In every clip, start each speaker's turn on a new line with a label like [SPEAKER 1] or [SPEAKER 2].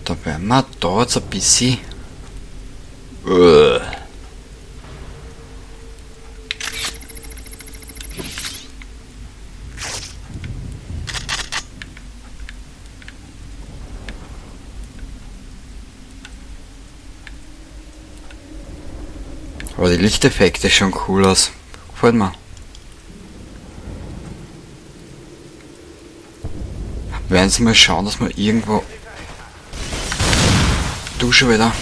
[SPEAKER 1] Da werden wir da jetzt ein bisschen. Uah. Aber die Lichteffekte schon cool aus. Gefällt mir. Werden Sie mal schauen, dass wir irgendwo... Du schon wieder.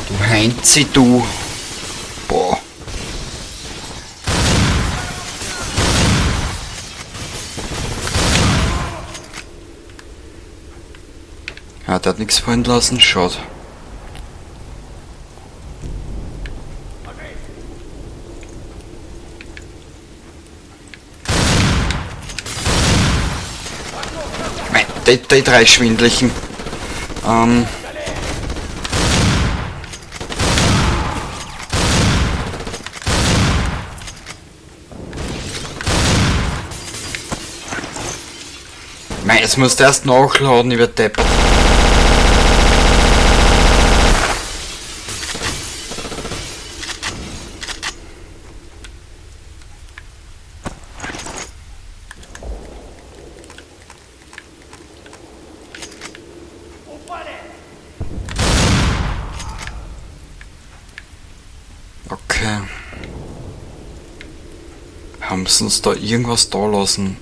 [SPEAKER 1] Du Heinzi, du. Boah. Ja, der hat nichts fallen lassen, schade. Die drei Schwindlichen. Mei, jetzt musst du erst nachladen, ich werd deppert. Okay. Haben sie uns da irgendwas da lassen?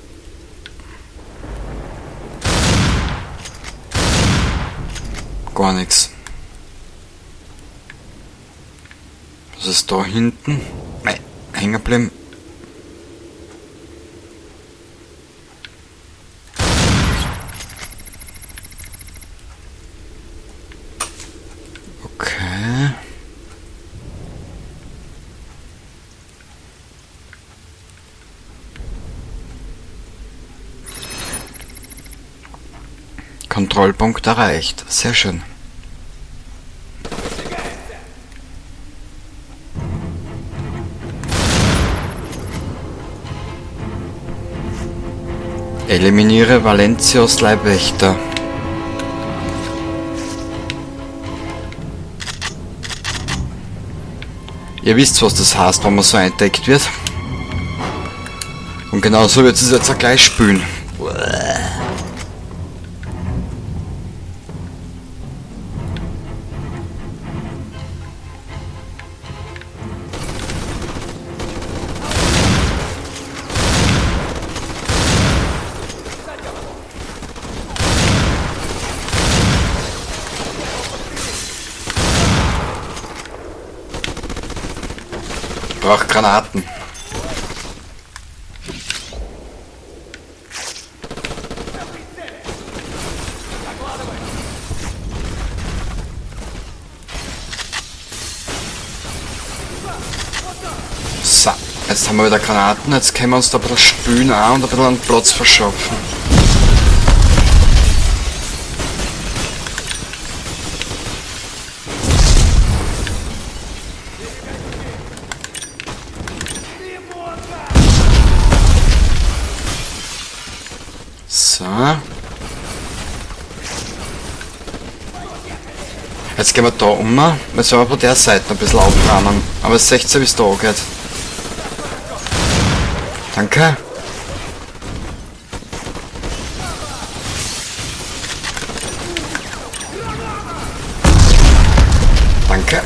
[SPEAKER 1] Gar nichts. Was ist da hinten? Nein, hängen geblieben. Okay. Kontrollpunkt erreicht. Sehr schön. Eliminiere Valencios Leibwächter. Ihr wisst, was das heißt, wenn man so entdeckt wird. Und genau so wird es jetzt auch gleich spülen. Braucht Granaten. So, jetzt haben wir wieder Granaten, jetzt können wir uns da ein bisschen spülen auch und ein bisschen an Platz verschaffen. So. Jetzt gehen wir da um. Jetzt sollen wir von der Seite ein bisschen aufrahmen. Aber es 16 bis da geht. Danke. Danke.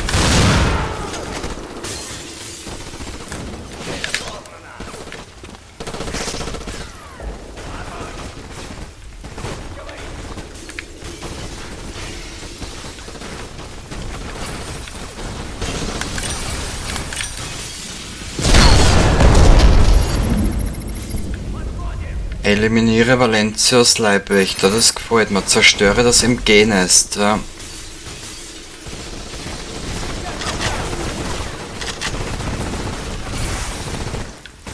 [SPEAKER 1] Eliminiere Valencios Leibwächter, das gefällt mir. Zerstöre das MG-Nest. Ja.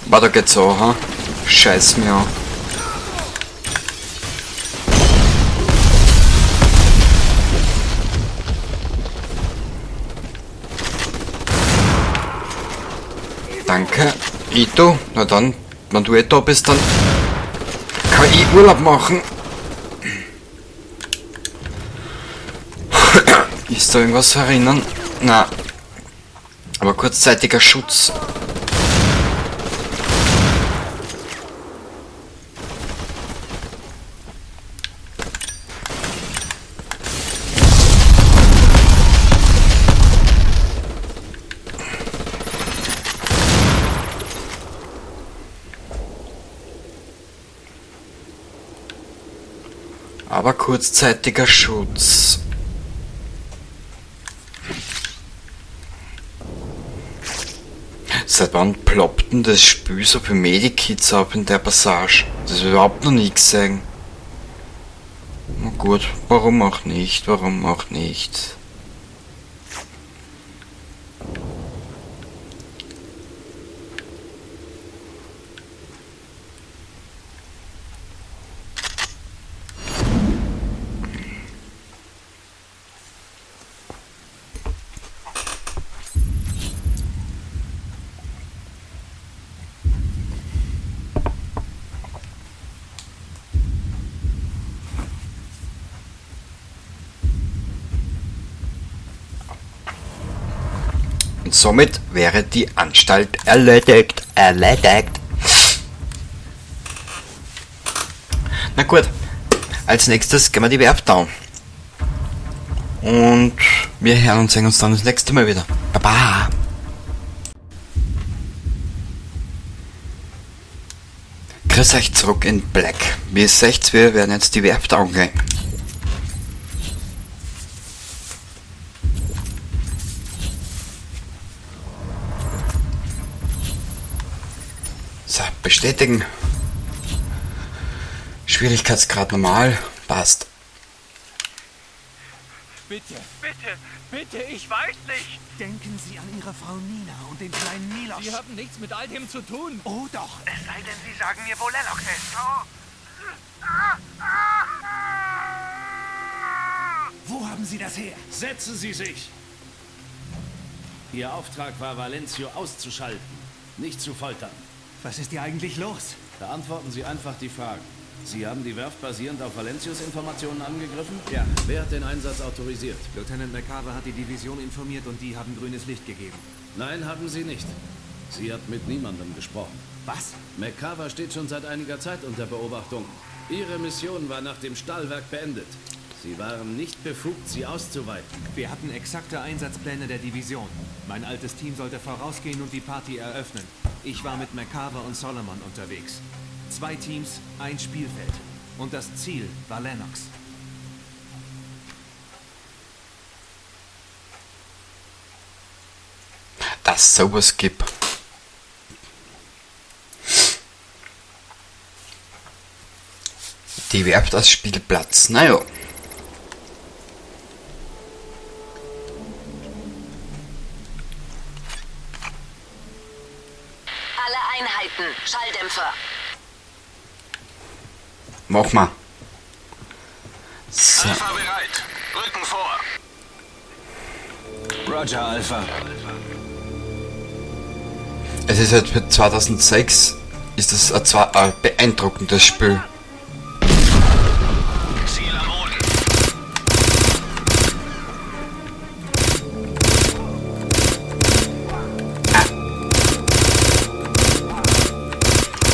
[SPEAKER 1] Da geht's auch, ha? Scheiß mir an. Danke. Ito, na dann, wenn du da bist, dann kann ich Urlaub machen. Ist da irgendwas erinnern? Na. Aber kurzzeitiger Schutz. Aber kurzzeitiger Schutz. Seit wann ploppt denn das Spiel so für Medikits ab in der Passage? Das ist überhaupt noch nie gesehen. Na gut, warum auch nicht, warum auch nicht. Und somit wäre die Anstalt erledigt. Na gut, als nächstes gehen wir die Werft down. Und wir hören und sehen uns dann das nächste Mal wieder. Baba! Grüß euch zurück in Black. Wie ihr seht, wir werden jetzt die Werft angehen. So, bestätigen. Schwierigkeitsgrad normal. Passt.
[SPEAKER 2] Bitte, bitte, bitte, ich weiß nicht.
[SPEAKER 3] Denken Sie an Ihre Frau Nina und den kleinen Milos.
[SPEAKER 2] Sie haben nichts mit all dem zu tun.
[SPEAKER 3] Oh doch.
[SPEAKER 4] Es sei denn, Sie sagen mir, wo Lennox ist.
[SPEAKER 3] Wo haben Sie das her?
[SPEAKER 5] Setzen Sie sich! Ihr Auftrag war, Valencio auszuschalten, nicht zu foltern.
[SPEAKER 3] Was ist hier eigentlich los?
[SPEAKER 5] Beantworten Sie einfach die Fragen. Sie haben die Werft basierend auf Valencios Informationen angegriffen?
[SPEAKER 3] Ja.
[SPEAKER 5] Wer hat den Einsatz autorisiert?
[SPEAKER 3] Lieutenant McCarver hat die Division informiert und die haben grünes Licht gegeben.
[SPEAKER 5] Nein, haben Sie nicht. Sie hat mit niemandem gesprochen.
[SPEAKER 3] Was?
[SPEAKER 5] McCarver steht schon seit einiger Zeit unter Beobachtung. Ihre Mission war nach dem Stahlwerk beendet. Sie waren nicht befugt, sie auszuweiten.
[SPEAKER 3] Wir hatten exakte Einsatzpläne der Division. Mein altes Team sollte vorausgehen und die Party eröffnen. Ich war mit McCarver und Solomon unterwegs. 2 Teams, ein Spielfeld. Und das Ziel war Lennox.
[SPEAKER 1] Dass sowas gibt. Die Werft als Spielplatz. Naja.
[SPEAKER 6] Alle Einheiten, Schalldämpfer.
[SPEAKER 1] Mach mal. So.
[SPEAKER 4] Alpha bereit. Rücken vor. Roger, Alpha.
[SPEAKER 1] Es ist halt für 2006 ist das ein beeindruckendes Spiel.
[SPEAKER 4] Ziel am Boden.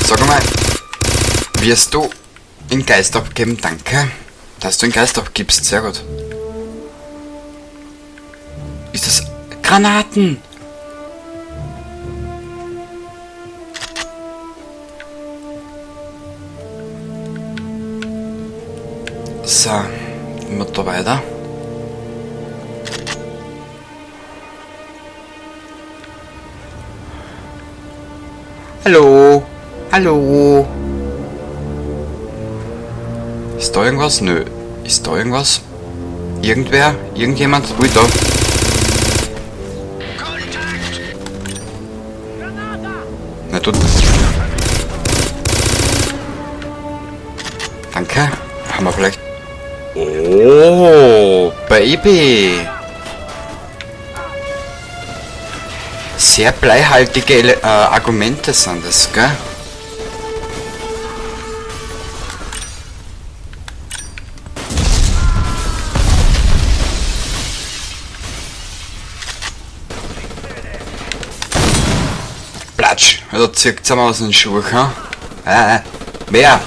[SPEAKER 1] Sag mal, wirst du den Geist abgeben? Danke, dass du den Geist abgibst. Sehr gut. Ist das Granaten? So, gehen wir da weiter. Hallo? Hallo? Ist da irgendwas? Nö. Ist da irgendwas? Irgendwer? Irgendjemand? Ui, da.
[SPEAKER 4] Kontakt!
[SPEAKER 1] Na du. Danke. Haben wir vielleicht. Oh, Baby. Sehr bleihaltige Argumente sind das, gell? Da zieht's einmal aus den Schuhen, ha? Wer?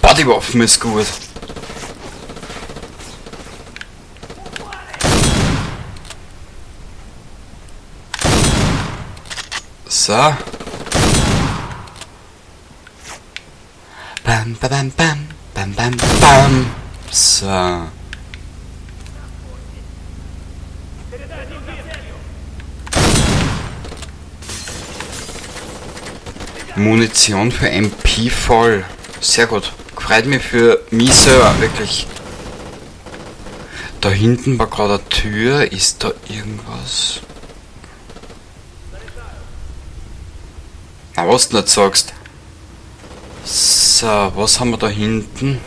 [SPEAKER 1] Bodywaffen ist gut. So. Bam, bam, bam, bam, bam, bam. So. Munition für MP voll. Sehr gut. Freut mich für mich selber, wirklich. Da hinten war gerade eine Tür. Ist da irgendwas? Na, was du nicht sagst. So, was haben wir da hinten?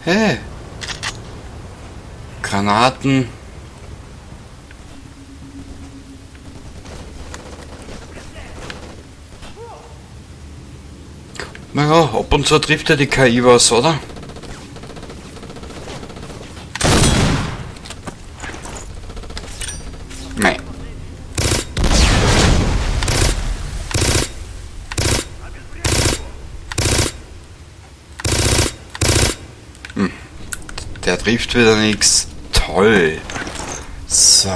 [SPEAKER 1] Hey. Granaten. Naja, ab und zu trifft ja die KI was, oder? Nein. Der trifft wieder nichts. Toll. So.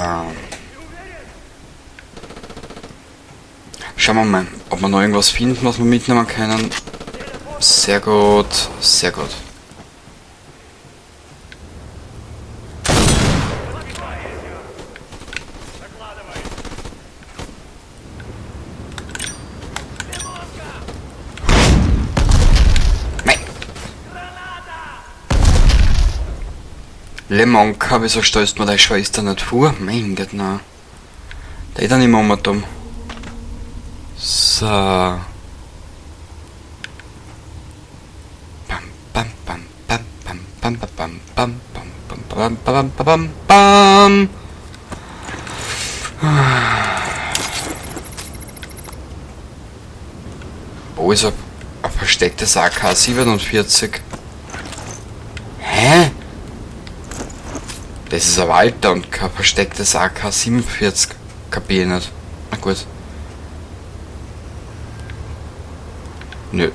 [SPEAKER 1] Schauen wir mal, ob wir noch irgendwas finden, was wir mitnehmen können. Sehr gut, sehr gut. Nein. Lemonka, wieso stellst du mir deine Schwester nicht vor? Mein Gott, nein. Der ist ja nicht mehr um. So. Bam, bam, bam, bam, bam, bam, bam, bam, bam. Wo ist ein verstecktes AK-47? Hä? Das ist ein Walter und kein verstecktes AK-47. Kapier ich nicht. Na gut. Nö.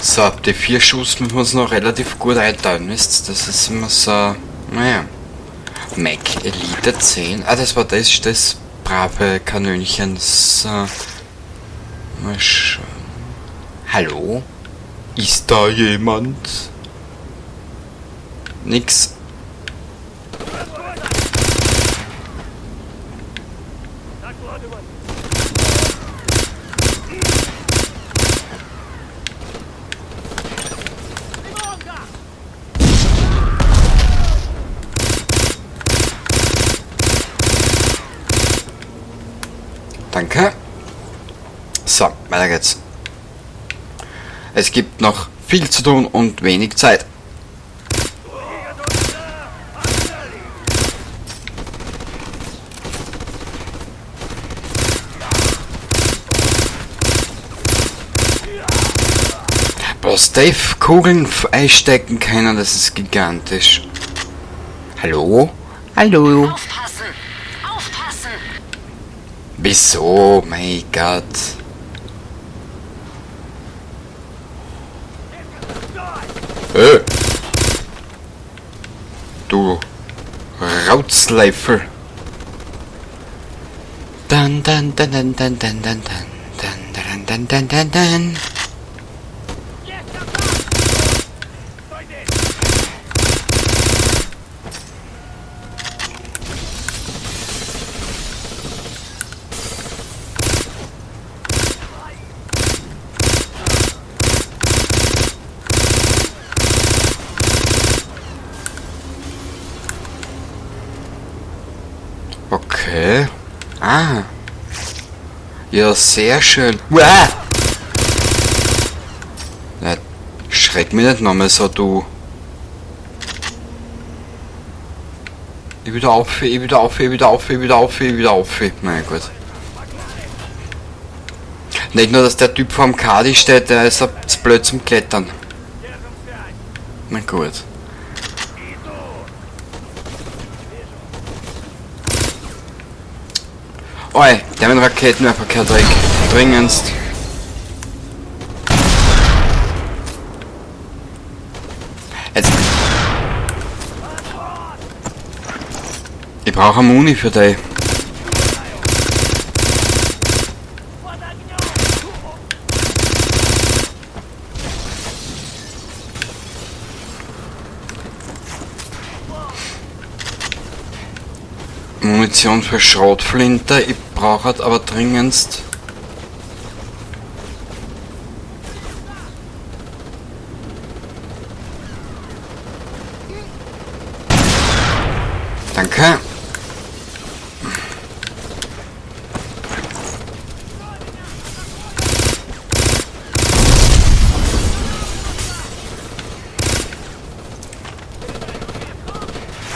[SPEAKER 1] So, die 4 Schuss müssen wir uns noch relativ gut einteilen, wisst ihr? Das ist immer so, naja. Mac Elite 10. Ah, das war das brave Kanönchen. So. Mal schauen. Hallo? Ist da jemand? Nix. Danke. So, weiter geht's. Es gibt noch viel zu tun und wenig Zeit. Was Dave Kugeln einstecken können, das ist gigantisch. Hallo? Hallo?
[SPEAKER 6] Aufpassen! Aufpassen!
[SPEAKER 1] Wieso? Mein Gott. Du Rautzleifel. Dan dan dan dan dan dan dan dan dan dan dan dan. Okay. Ah. Ja, sehr schön. Uah! Ja, schreck mich nicht nochmal so, du. Ich wieder auf, ich wieder auf, ich wieder auf, ich wieder auf, ich wieder auf. Mein Gott. Nicht nur, dass der Typ vorm Kadi steht, der ist zu blöd zum Klettern. Na gut. Oi, der mit Raketenwerfer gehört weg. Dringendst. Jetzt. Ich brauche Muni für dich. Munition für Schrotflinte, ich brauche aber dringendst. Danke.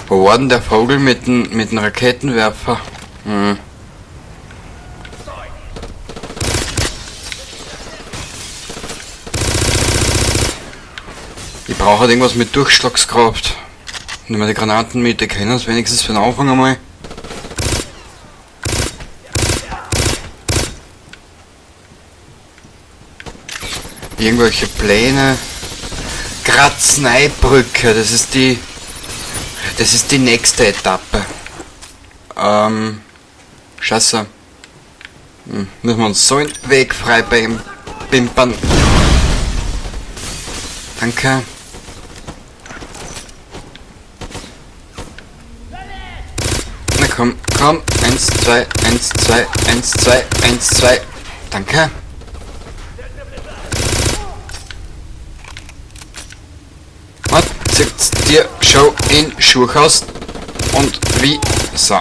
[SPEAKER 1] Wo war denn der Vogel mit dem Raketenwerfer? Hm. Ich brauche halt irgendwas mit Durchschlagskraft. Nehmen wir die Granaten mit, die kennen es wenigstens für den Anfang einmal. Irgendwelche Pläne. Grazneibrücke, das ist die nächste Etappe. Scheiße. Müssen wir uns so einen Weg frei beim Pimpern. Danke. Na komm, komm. 1, 2, 1, 2, 1, 2, 1, 2. Danke. Was? Sitzt dir schon in Schuhe aus? Und wie? So.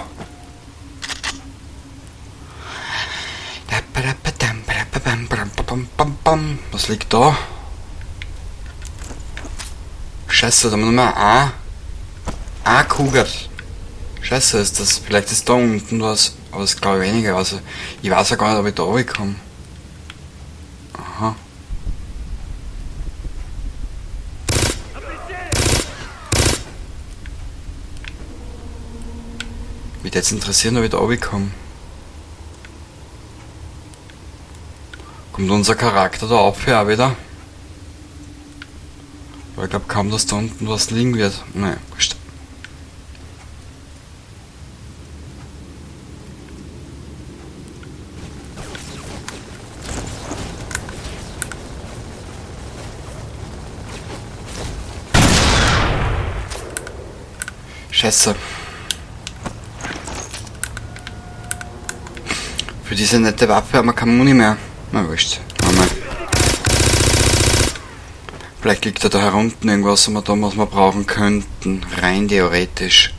[SPEAKER 1] Was liegt da? Scheiße, da haben wir nochmal eine Kugel. Scheiße, ist das, vielleicht ist da unten was, aber das glaube ich weniger. Also, ich weiß ja gar nicht, ob ich da runterkomme. Aha. Mich jetzt interessieren, ob ich da runterkomme. Kommt unser Charakter da auf auch wieder? Weil ich glaube kaum, dass da unten was liegen wird. Nein, wurscht. Scheiße. Für diese nette Waffe haben wir keine Muni mehr. Na wurscht. Vielleicht liegt da herunten irgendwas, was wir brauchen könnten. Rein theoretisch.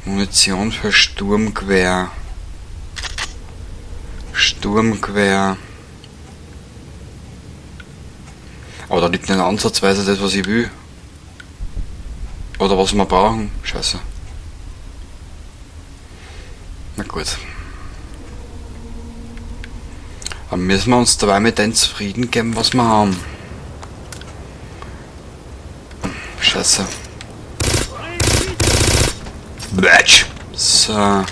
[SPEAKER 1] Munition für Sturmgewehr. Sturmgewehr. Aber da liegt nicht ansatzweise das, was ich will. Oder was wir brauchen. Scheiße. Na gut. Dann müssen wir uns dabei mit dem zufrieden geben, was wir haben. Scheiße. Batsch. So.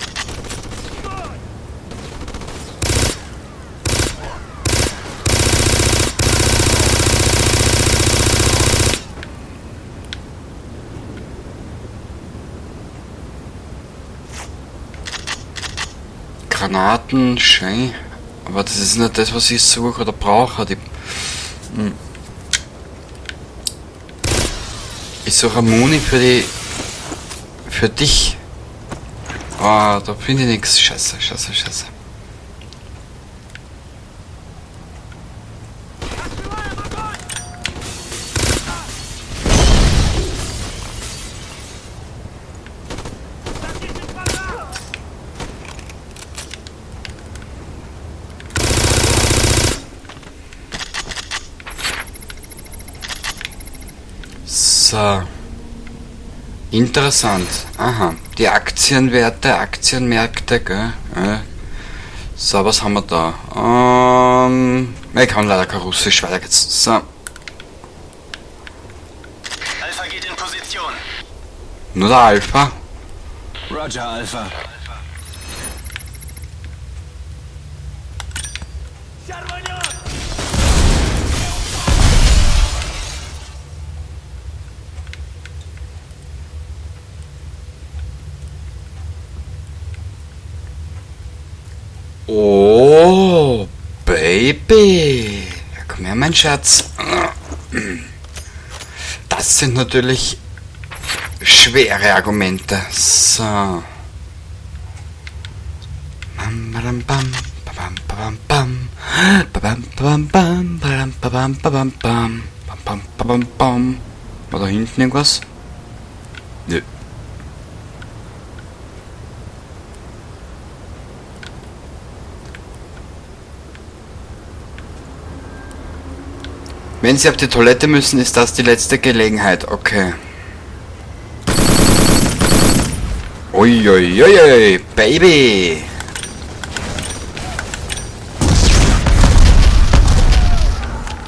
[SPEAKER 1] Granaten, schön. Aber das ist nicht das, was ich suche oder brauche. Ich suche Muni für dich. Ah, da finde ich nichts. Scheiße, scheiße, scheiße. So. Interessant. Aha. Die Aktienmärkte, gell? So, was haben wir da? Ich kann leider kein Russisch, weiter geht's. So.
[SPEAKER 4] Alpha geht in Position.
[SPEAKER 1] Nur der Alpha.
[SPEAKER 4] Roger, Alpha.
[SPEAKER 1] Oh, Baby. Ja, komm her, mein Schatz. Das sind natürlich schwere Argumente. So. Bam, badam, bam, babam, babam, bam. Babam, babam, bam, badam, babam, babam, bam. Bam, bam, babam, bam. War da hinten irgendwas? Nö. Wenn Sie auf die Toilette müssen, ist das die letzte Gelegenheit. Okay. Uiuiui, Baby.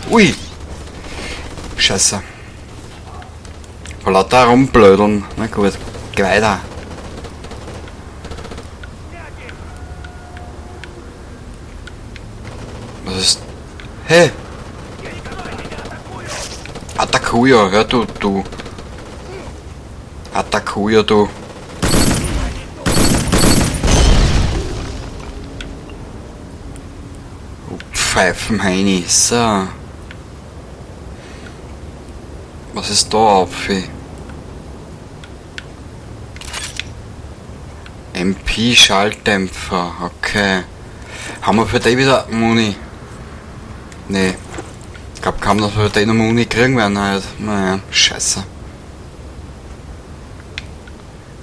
[SPEAKER 1] Ui. Scheiße. Vor lauter rumblödeln. Na gut, geh weiter. Was ist... Hey. Attackuja, hör du. Attackuja, du. Pfeifen, Heini. So. Was ist da auf? MP-Schalldämpfer, okay. Haben wir für die wieder Muni? Nee. Ich glaube kaum, dass wir den noch Muni kriegen werden halt. Naja, scheiße.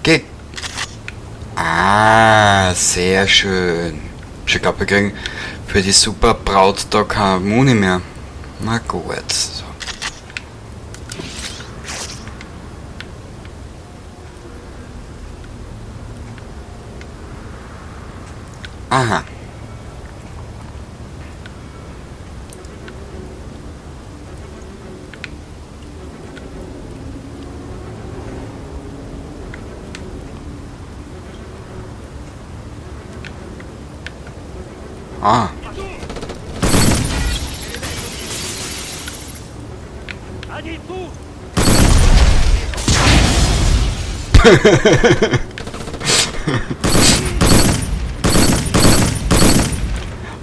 [SPEAKER 1] Geht. Ah, sehr schön. Ich glaube, wir kriegen für die super Braut da keine Muni mehr. Na gut. So. Aha. Ah.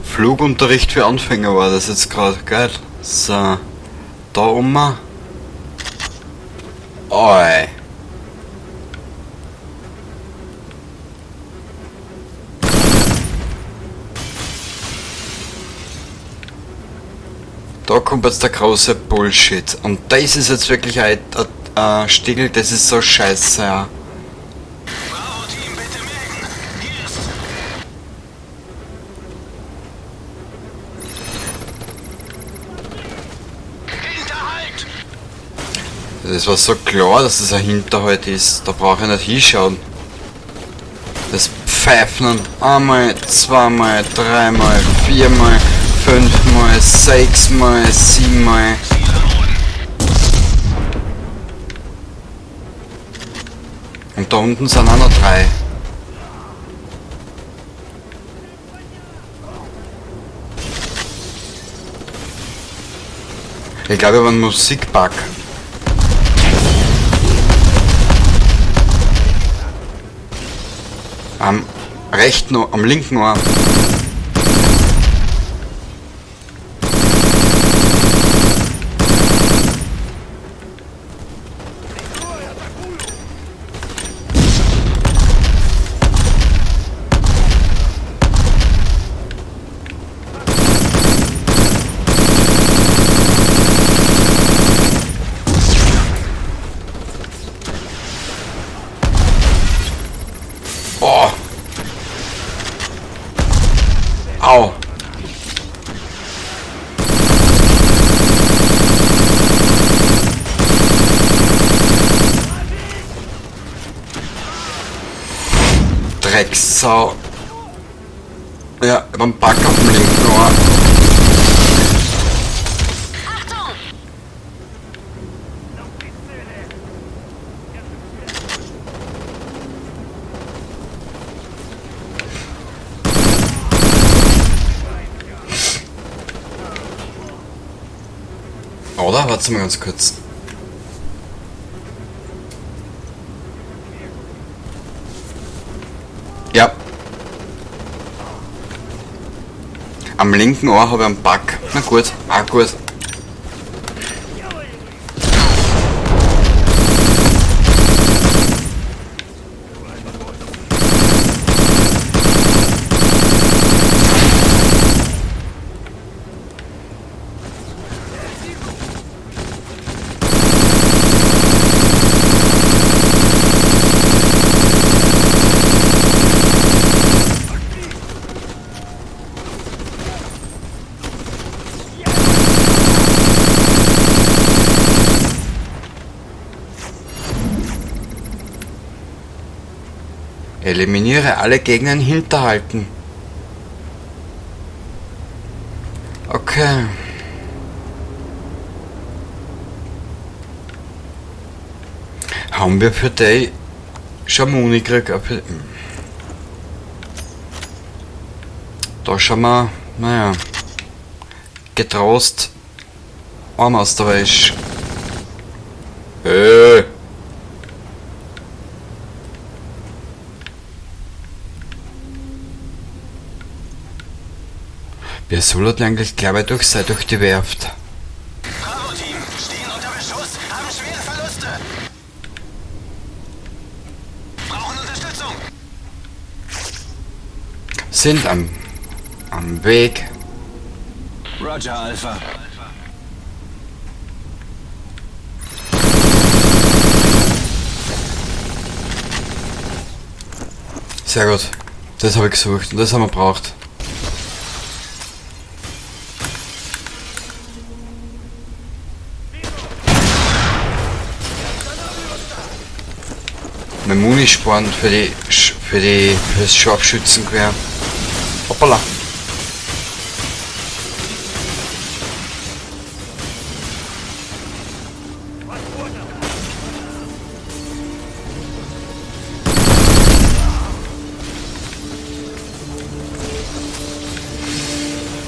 [SPEAKER 1] Flugunterricht für Anfänger war das jetzt gerade, geil. So. Da oben. Oi. Da kommt jetzt der große Bullshit. Und das ist jetzt wirklich ein Stigl, das ist so scheiße, ja.
[SPEAKER 4] Bravo Team, bitte melden. Hier ist... Hinterhalt!
[SPEAKER 1] Das war so klar, dass das ein Hinterhalt ist. Da brauche ich nicht hinschauen. Das Pfeifen einmal, zweimal, dreimal, viermal, fünfmal, sechsmal, siebenmal. Und da unten sind auch noch 3. Ich glaube, über einen Musikbug. Am rechten, am linken Ohr. Oh. Au. Drecksau. Ja, beim Back auf dem linken Ohr.
[SPEAKER 6] Achtung!
[SPEAKER 1] Oder? Warte mal ganz kurz. Ja. Am linken Ohr habe ich einen Bug. Na gut, auch gut. Eliminiere alle Gegner in Hinterhalten. Okay. Haben wir für die schon Muni gekriegt? Da schauen wir, naja, getrost Arm aus der Wäsche. Wir sollen eigentlich gleich durch die Werft.
[SPEAKER 4] Bravo-Team, stehen unter Beschuss, haben schwere Verluste. Brauchen Unterstützung.
[SPEAKER 1] Sind am Weg.
[SPEAKER 4] Roger, Alpha.
[SPEAKER 1] Sehr gut. Das habe ich gesucht und das haben wir braucht. Mein Muni sparen für das Scharfschützengewehr. Hoppala.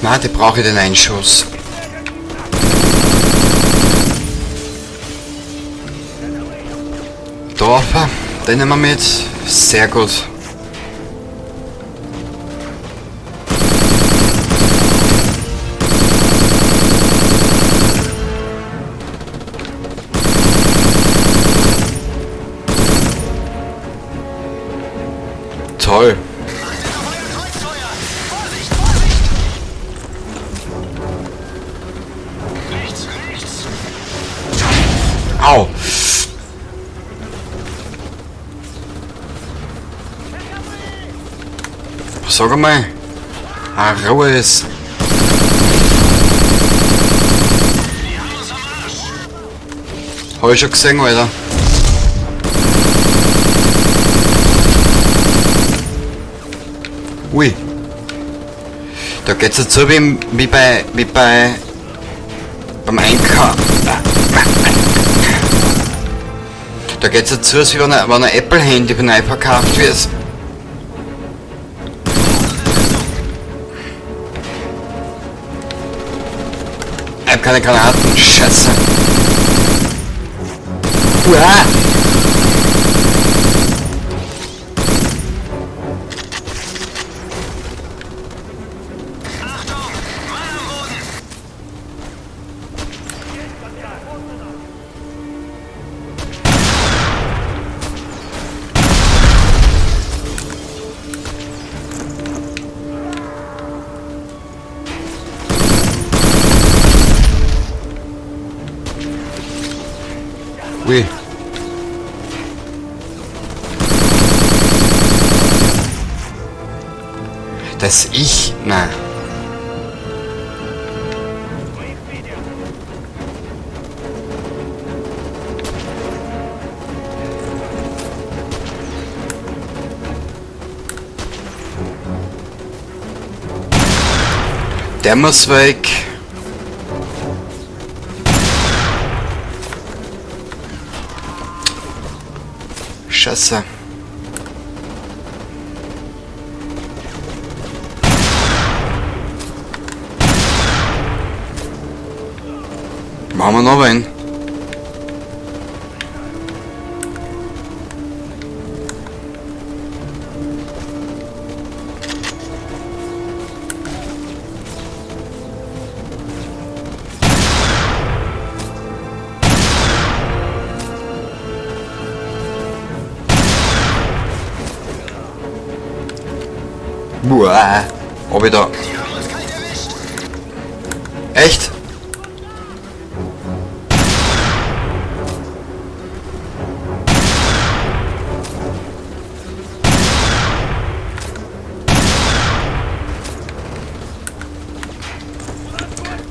[SPEAKER 1] Na, die brauche ich den Einschuss. Dorfer, den nehmen wir mit. Sehr gut. Toll.
[SPEAKER 4] Kreuzfeuer! Vorsicht, Vorsicht! Rechts, rechts!
[SPEAKER 1] Au. Sag einmal. Ruhe ist.
[SPEAKER 4] Die haben uns am Arsch!
[SPEAKER 1] Hab ich schon gesehen, Alter. Ui. Da geht's jetzt so wie beim Einkauf. Da geht's jetzt so, als wie wenn ein Apple-Handy neu verkauft wird. Ich hab keine Granaten, scheiße. Uah.
[SPEAKER 4] Achtung! Mann am Boden!
[SPEAKER 1] Ui. Dass ich... Na. Der muss weg. Scheiße. Machen wir noch einen. Boah. Ob ich da. Echt?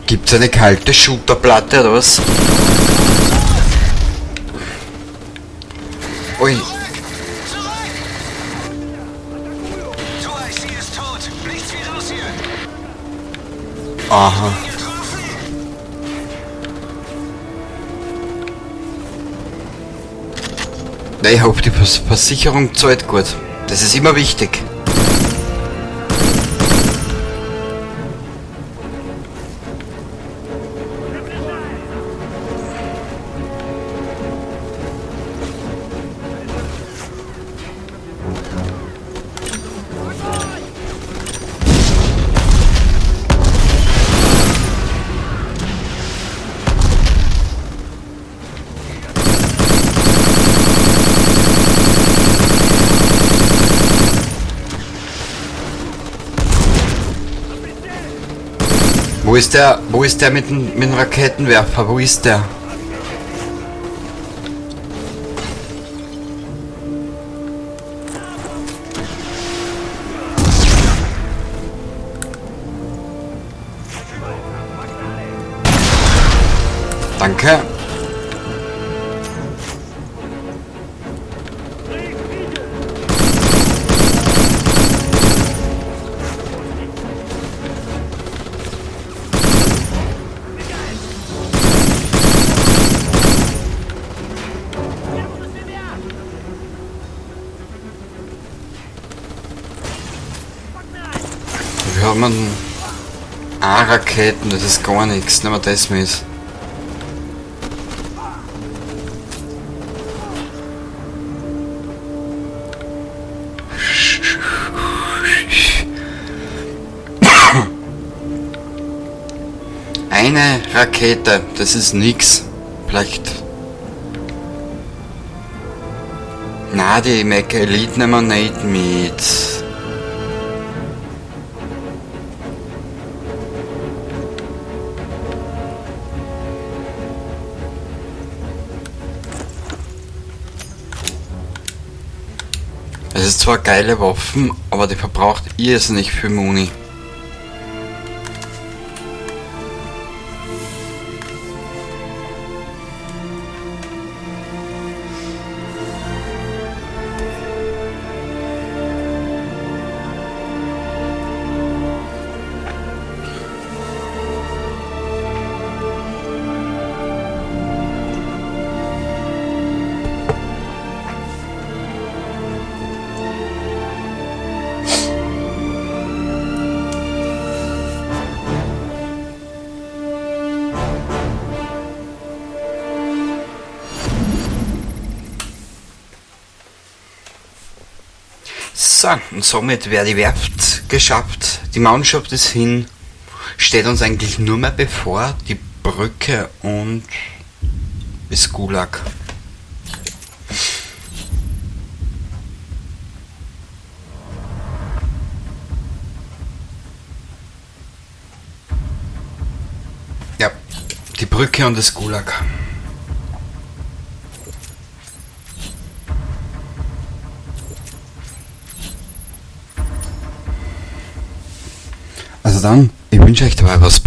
[SPEAKER 1] Gibt's eine kalte Shooterplatte oder was? Ui.
[SPEAKER 4] Tuaisi ist tot. Nichts wie raus hier.
[SPEAKER 1] Aha. Na, ich hoffe, die Versicherung zahlt gut. Das ist immer wichtig. Wo ist der mit dem Raketenwerfer? Wo ist der? Danke. Wir haben A-Raketen, das ist gar nichts, nehmen wir das mit. Eine Rakete, das ist nix. Vielleicht. Na, die Mac Elite nehmen wir nicht mit. Es ist zwar geile Waffen, aber die verbraucht irrsinnig viel Muni. So, und somit wäre die Werft geschafft. Die Mannschaft ist hin. Steht uns eigentlich nur mehr bevor die Brücke und das Gulag. Ja, die Brücke und das Gulag. Also dann, ich wünsche euch dabei was